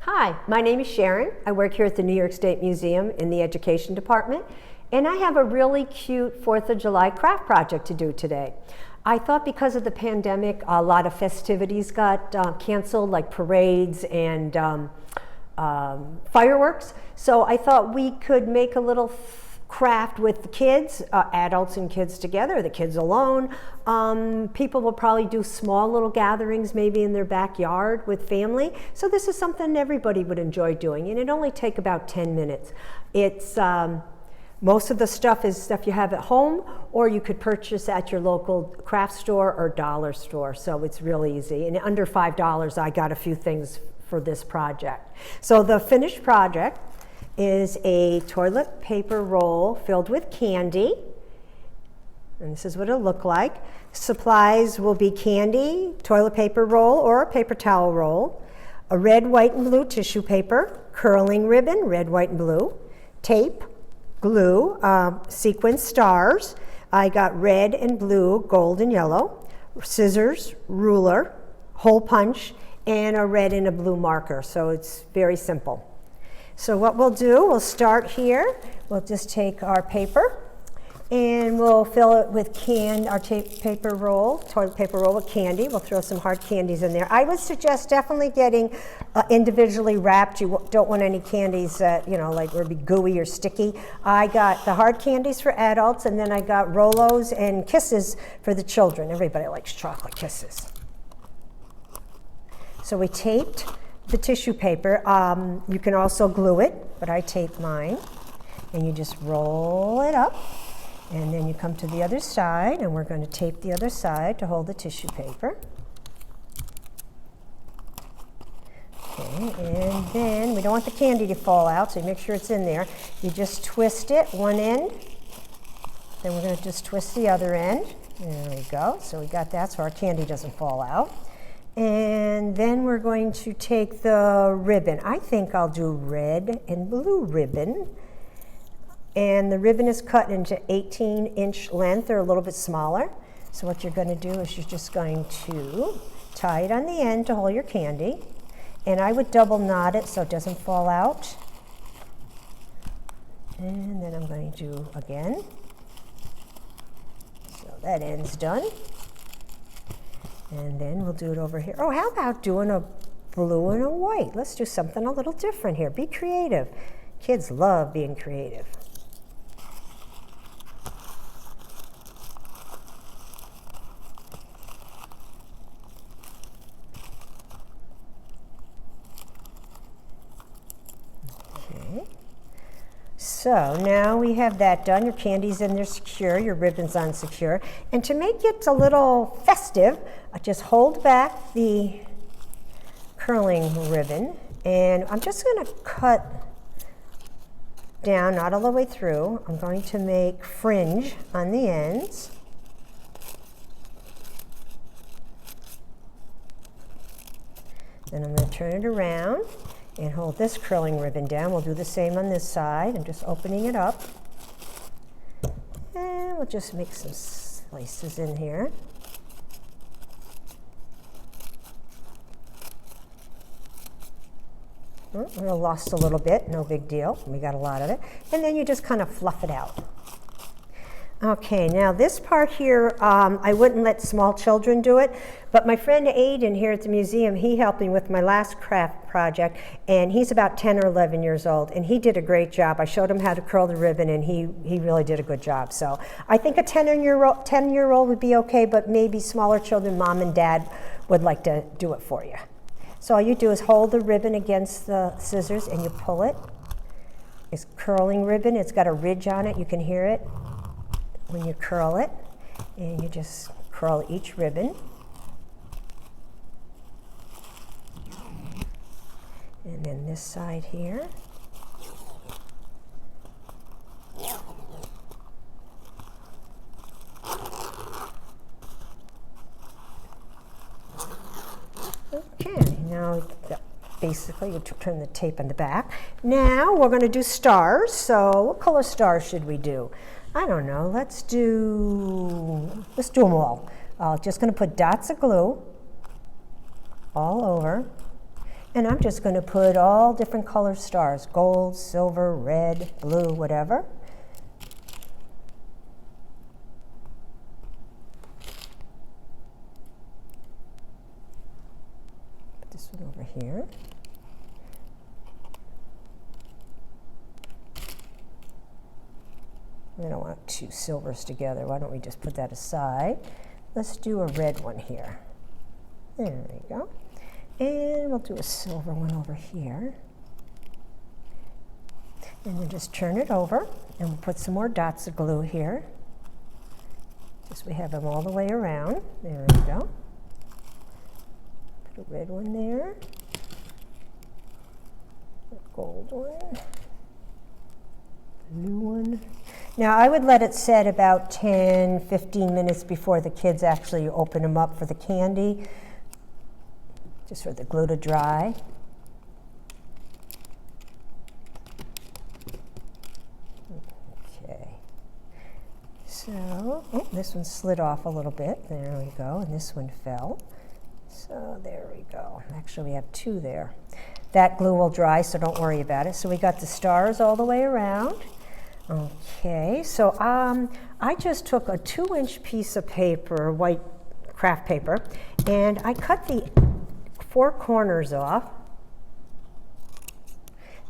Hi, my name is Sharon. I work here at the New York State Museum in the Education Department, and I have a really cute 4th of July craft project to do today. I thought because of the pandemic, a lot of festivities got canceled, like parades and fireworks. So I thought we could make a little craft with the kids, adults and kids together, the kids alone. People will probably do small little gatherings, maybe in their backyard with family. So this is something everybody would enjoy doing, and it only take about 10 minutes. It's most of the stuff is stuff you have at home, or you could purchase at your local craft store or dollar store. So it's really easy. And under $5, I got a few things for this project. So the finished project is a toilet paper roll filled with candy. And this is what it'll look like. Supplies will be candy, toilet paper roll or a paper towel roll, a red, white, and blue tissue paper, curling ribbon, red, white, and blue, tape, glue, sequin stars. I got red and blue, gold and yellow, scissors, ruler, hole punch, and a red and a blue marker. So it's very simple. So what we'll do, we'll start here. We'll just take our paper and we'll fill it with our paper roll, toilet paper roll with candy. We'll throw some hard candies in there. I would suggest definitely getting individually wrapped. You don't want any candies that, like would be gooey or sticky. I got the hard candies for adults, and then I got Rolos and Kisses for the children. Everybody likes chocolate Kisses. So we taped the tissue paper. You can also glue it, but I taped mine. And you just roll it up, and then you come to the other side, and we're going to tape the other side to hold the tissue paper. Okay, and then we don't want the candy to fall out, so you make sure it's in there. You just twist it one end, then we're going to just twist the other end. There we go. So we got that so our candy doesn't fall out. And then we're going to take the ribbon. I think I'll do red and blue ribbon. And the ribbon is cut into 18-inch length or a little bit smaller. So what you're going to do is you're just going to tie it on the end to hold your candy. And I would double knot it so it doesn't fall out. And then I'm going to do again. So that end's done. And then we'll do it over here. Oh, how about doing a blue and a white? Let's do something a little different here. Be creative. Kids love being creative. Okay. So now we have that done. Your candy's in there secure, your ribbon's on secure. And to make it a little festive, I just hold back the curling ribbon, and I'm just going to cut down, not all the way through. I'm going to make fringe on the ends. Then I'm going to turn it around and hold this curling ribbon down. We'll do the same on this side. I'm just opening it up. And we'll just make some slices in here. We lost a little bit, no big deal. We got a lot of it. And then you just kind of fluff it out. Okay, now this part here, I wouldn't let small children do it, but my friend Aiden here at the museum, he helped me with my last craft project, and he's about 10 or 11 years old, and he did a great job. I showed him how to curl the ribbon, and he really did a good job. So I think a 10-year-old would be okay, but maybe smaller children, mom and dad, would like to do it for you. So all you do is hold the ribbon against the scissors, and you pull it. It's curling ribbon. It's got a ridge on it. You can hear it when you curl it, and you just curl each ribbon. And then this side here. Okay, now basically you turn the tape on the back. Now we're going to do stars. So what color stars should we do? I don't know, let's do them all. Just going to put dots of glue all over. And I'm just going to put all different color stars, gold, silver, red, blue, whatever. Put this one over here. I don't want two silvers together. Why don't we just put that aside? Let's do a red one here. There we go. And we'll do a silver one over here. And then just turn it over, and we'll put some more dots of glue here. Just we have them all the way around. There we go. Put a red one there. A gold one. Blue one. Now I would let it set about 10-15 minutes before the kids actually open them up for the candy, just for the glue to dry. Okay. So, oh, this one slid off a little bit. There we go. And this one fell. So there we go. Actually, we have two there. That glue will dry, so don't worry about it. So we got the stars all the way around. Okay, so I just took a 2-inch piece of paper, white craft paper, and I cut the 4 corners off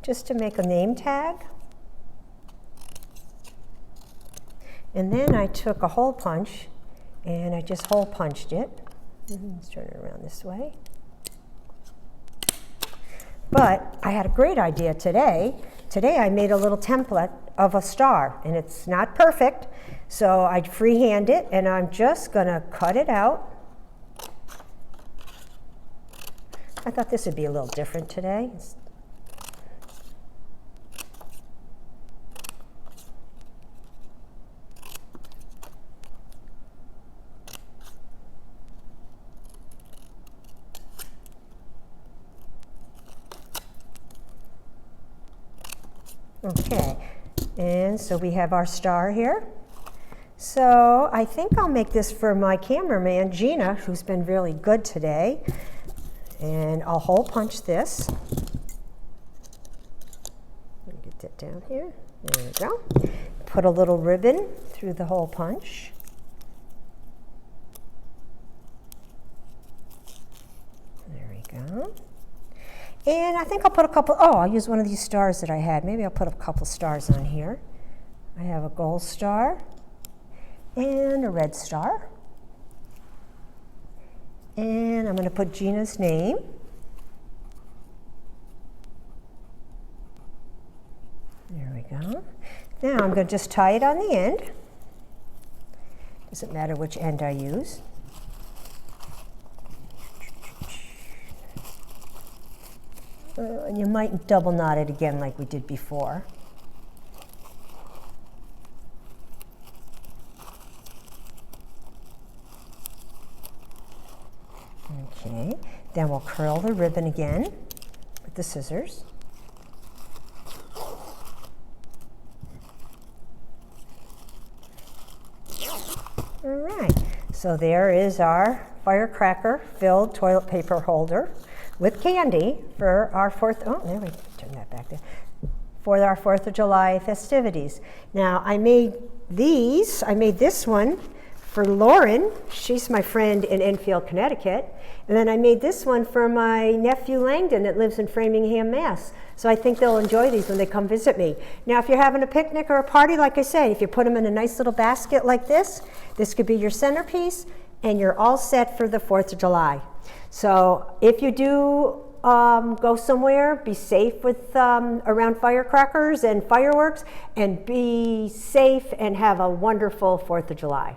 just to make a name tag. And then I took a hole punch and I just hole punched it. Let's turn it around this way. But I had a great idea today. Today I made a little template of a star, and it's not perfect, so I freehand it, and I'm just gonna cut it out. I thought this would be a little different today. Okay, and so we have our star here. So I think I'll make this for my cameraman, Gina, who's been really good today. And I'll hole punch this. Let me get that down here. There we go. Put a little ribbon through the hole punch. There we go. And I think I'll put a couple, I'll use one of these stars that I had. Maybe I'll put a couple stars on here. I have a gold star and a red star. And I'm going to put Gina's name. There we go. Now I'm going to just tie it on the end. Doesn't matter which end I use. And you might double knot it again like we did before. Okay, then we'll curl the ribbon again with the scissors. All right, so there is our firecracker filled toilet paper holder with candy for our there we turn that back there, for our 4th of July festivities. Now I made this one for Lauren. She's my friend in Enfield, Connecticut. And then I made this one for my nephew Langdon that lives in Framingham, Mass. So I think they'll enjoy these when they come visit me. Now if you're having a picnic or a party, like I say, if you put them in a nice little basket like this could be your centerpiece, and you're all set for the 4th of July. So if you do go somewhere, be safe with around firecrackers and fireworks, and be safe and have a wonderful 4th of July.